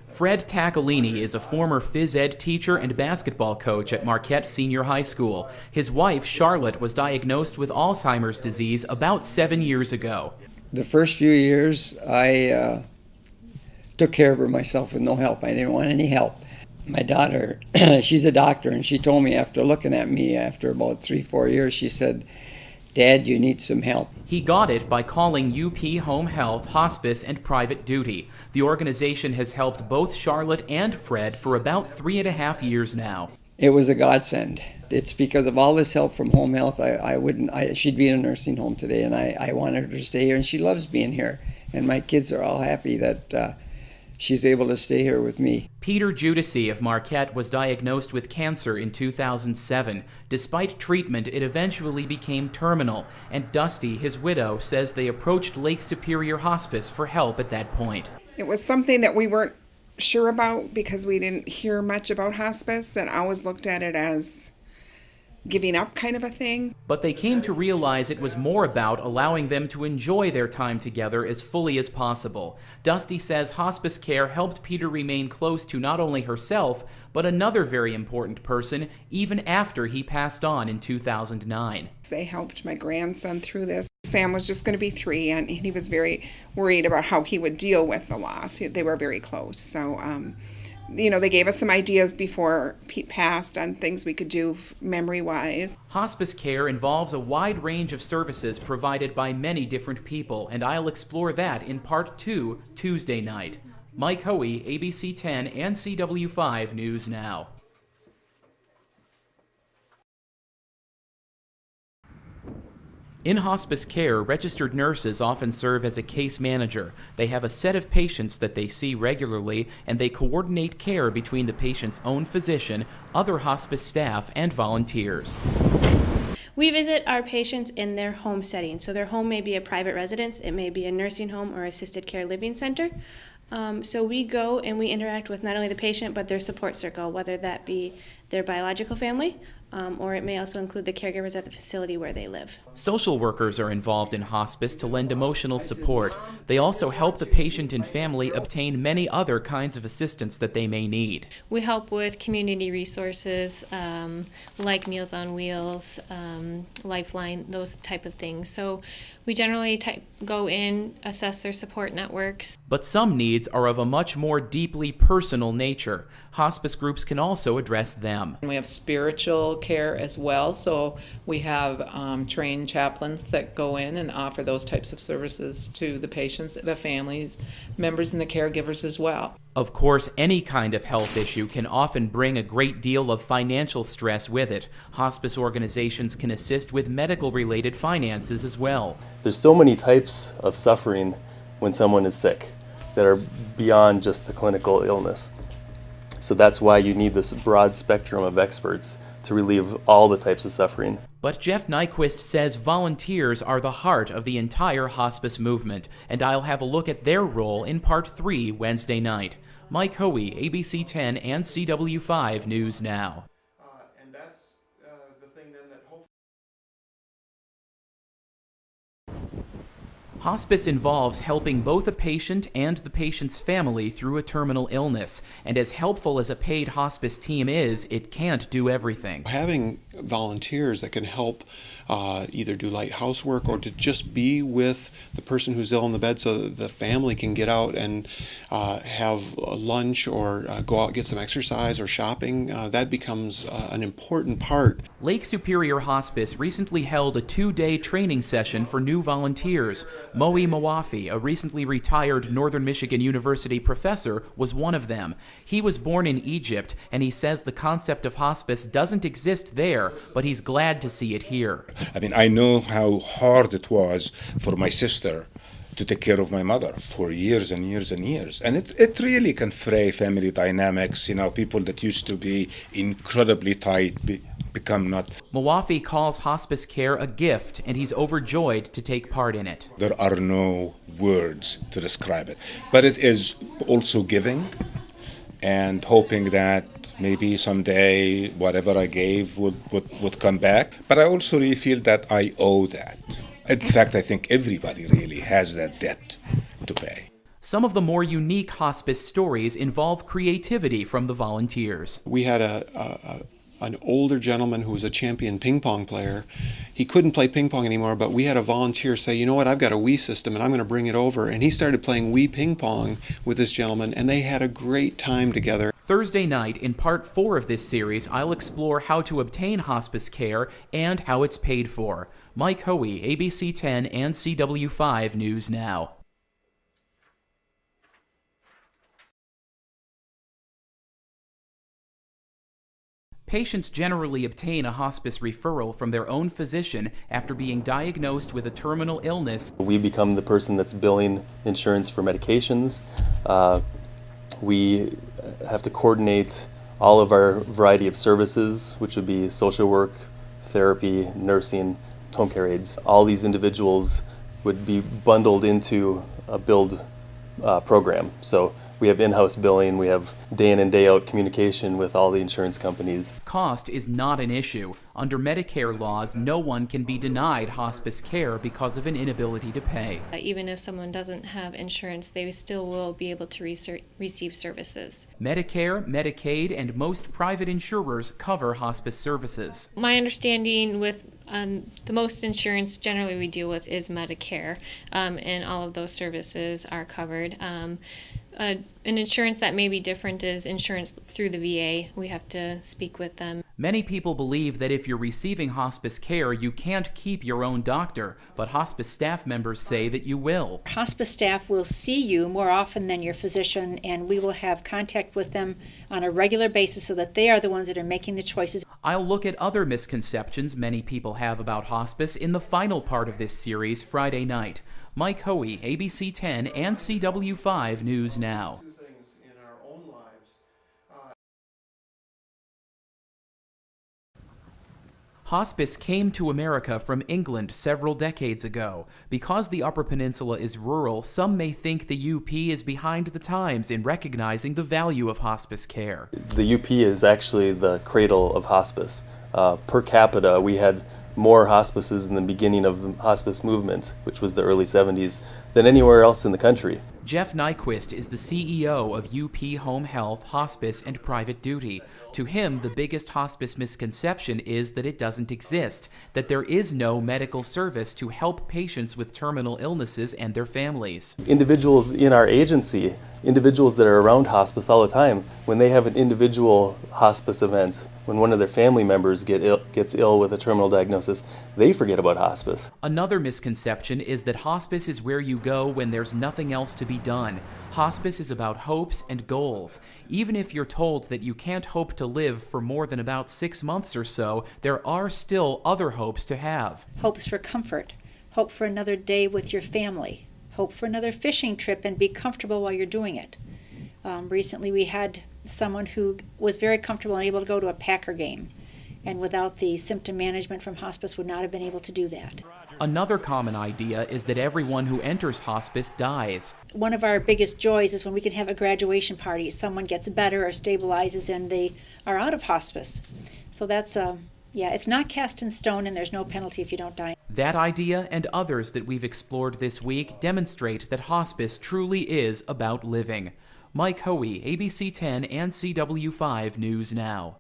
Fred Taccolini is a former phys ed teacher and basketball coach at Marquette Senior High School. His wife, Charlotte, was diagnosed with Alzheimer's disease about 7 years ago. The first few years, I took care of her myself with no help. I didn't want any help. My daughter, she's a doctor, and she told me after looking at me after about 3-4 years, she said, "Dad, you need some help." He got it by calling UP Home Health, Hospice, and Private Duty. The organization has helped both Charlotte and Fred for about 3.5 years now. It was a godsend. It's because of all this help from home health, she'd be in a nursing home today, and I wanted her to stay here, and she loves being here. And my kids are all happy that she's able to stay here with me. Peter Judici of Marquette was diagnosed with cancer in 2007. Despite treatment, it eventually became terminal, and Dusty, his widow, says they approached Lake Superior Hospice for help at that point. It was something that we weren't sure about because we didn't hear much about hospice and always looked at it as giving up kind of a thing. But they came to realize it was more about allowing them to enjoy their time together as fully as possible. Dusty says hospice care helped Peter remain close to not only herself, but another very important person, even after he passed on in 2009. They helped my grandson through this. Sam was just going to be 3, and he was very worried about how he would deal with the loss. They were very close. So, they gave us some ideas before Pete passed on things we could do memory-wise. Hospice care involves a wide range of services provided by many different people, and I'll explore that in Part 2 Tuesday night. Mike Hoey, ABC 10 and CW5 News Now. In hospice care, registered nurses often serve as a case manager. They have a set of patients that they see regularly, and they coordinate care between the patient's own physician, other hospice staff, and volunteers. We visit our patients in their home setting. So their home may be a private residence, it may be a nursing home or assisted care living center. So we go and we interact with not only the patient, but their support circle, whether that be their biological family, or it may also include the caregivers at the facility where they live. Social workers are involved in hospice to lend emotional support. They also help the patient and family obtain many other kinds of assistance that they may need. We help with community resources, like Meals on Wheels, Lifeline, those type of things. So we generally go in, assess their support networks. But some needs are of a much more deeply personal nature. Hospice groups can also address them. We have spiritual care as well, so we have trained chaplains that go in and offer those types of services to the patients, the families, members, and the caregivers as well. Of course, any kind of health issue can often bring a great deal of financial stress with it. Hospice organizations can assist with medical-related finances as well. There's so many types of suffering when someone is sick that are beyond just the clinical illness. So that's why you need this broad spectrum of experts to relieve all the types of suffering. But Jeff Nyquist says volunteers are the heart of the entire hospice movement, and I'll have a look at their role in Part 3 Wednesday night. Mike Hoey, ABC 10 and CW5 News Now. And that's the thing then that hopefully... Hospice involves helping both a patient and the patient's family through a terminal illness, and as helpful as a paid hospice team is, it can't do everything. Having volunteers that can help either do light housework or to just be with the person who's ill in the bed so that the family can get out and have lunch or go out and get some exercise or shopping, that becomes an important part. Lake Superior Hospice recently held a 2-day training session for new volunteers. Moe Mawafi, a recently retired Northern Michigan University professor, was one of them. He was born in Egypt, and he says the concept of hospice doesn't exist there, but he's glad to see it here. I mean, I know how hard it was for my sister to take care of my mother for years and years and years. And it really can fray family dynamics. You know, people that used to be incredibly tight become not. Mawafi calls hospice care a gift, and he's overjoyed to take part in it. There are no words to describe it. But it is also giving and hoping that maybe someday whatever I gave would come back. But I also really feel that I owe that. In fact, I think everybody really has that debt to pay. Some of the more unique hospice stories involve creativity from the volunteers. We had an older gentleman who was a champion ping pong player. He couldn't play ping pong anymore, but we had a volunteer say, you know what, I've got a Wii system and I'm going to bring it over. And he started playing Wii ping pong with this gentleman, and they had a great time together. Thursday night, in part 4 of this series, I'll explore how to obtain hospice care and how it's paid for. Mike Hoey, ABC 10 and CW5 News Now. Patients generally obtain a hospice referral from their own physician after being diagnosed with a terminal illness. We become the person that's billing insurance for medications. We have to coordinate all of our variety of services, which would be social work, therapy, nursing, home care aides. All these individuals would be bundled into a billed program. So we have in-house billing, we have day in and day out communication with all the insurance companies. Cost is not an issue. Under Medicare laws, no one can be denied hospice care because of an inability to pay. Even if someone doesn't have insurance, they still will be able to receive services. Medicare, Medicaid, and most private insurers cover hospice services. My understanding with the most insurance generally we deal with is Medicare, and all of those services are covered. An insurance that may be different is insurance through the VA. We have to speak with them. Many people believe that if you're receiving hospice care, you can't keep your own doctor, but hospice staff members say that you will. Hospice staff will see you more often than your physician, and we will have contact with them on a regular basis so that they are the ones that are making the choices. I'll look at other misconceptions many people have about hospice in the final part of this series Friday night. Mike Hoey, ABC 10 and CW5 News Now. Things in our own lives. Hospice came to America from England several decades ago. Because the Upper Peninsula is rural, some may think the UP is behind the times in recognizing the value of hospice care. The UP is actually the cradle of hospice. Per capita, we had more hospices in the beginning of the hospice movement, which was the early 70s, than anywhere else in the country. Jeff Nyquist is the CEO of UP Home Health, Hospice, and Private Duty. To him, the biggest hospice misconception is that it doesn't exist, that there is no medical service to help patients with terminal illnesses and their families. Individuals in our agency, individuals that are around hospice all the time, when they have an individual hospice event, when one of their family members gets ill with a terminal diagnosis, they forget about hospice. Another misconception is that hospice is where you go when there's nothing else to be done. Hospice is about hopes and goals. Even if you're told that you can't hope to live for more than about 6 months or so, there are still other hopes to have. Hopes for comfort, hope for another day with your family, hope for another fishing trip and be comfortable while you're doing it. Recently we had someone who was very comfortable and able to go to a Packer game, and without the symptom management from hospice would not have been able to do that. Another common idea is that everyone who enters hospice dies. One of our biggest joys is when we can have a graduation party. Someone gets better or stabilizes and they are out of hospice. So that's, it's not cast in stone and there's no penalty if you don't die. That idea and others that we've explored this week demonstrate that hospice truly is about living. Mike Hoey, ABC 10 and CW5 News Now.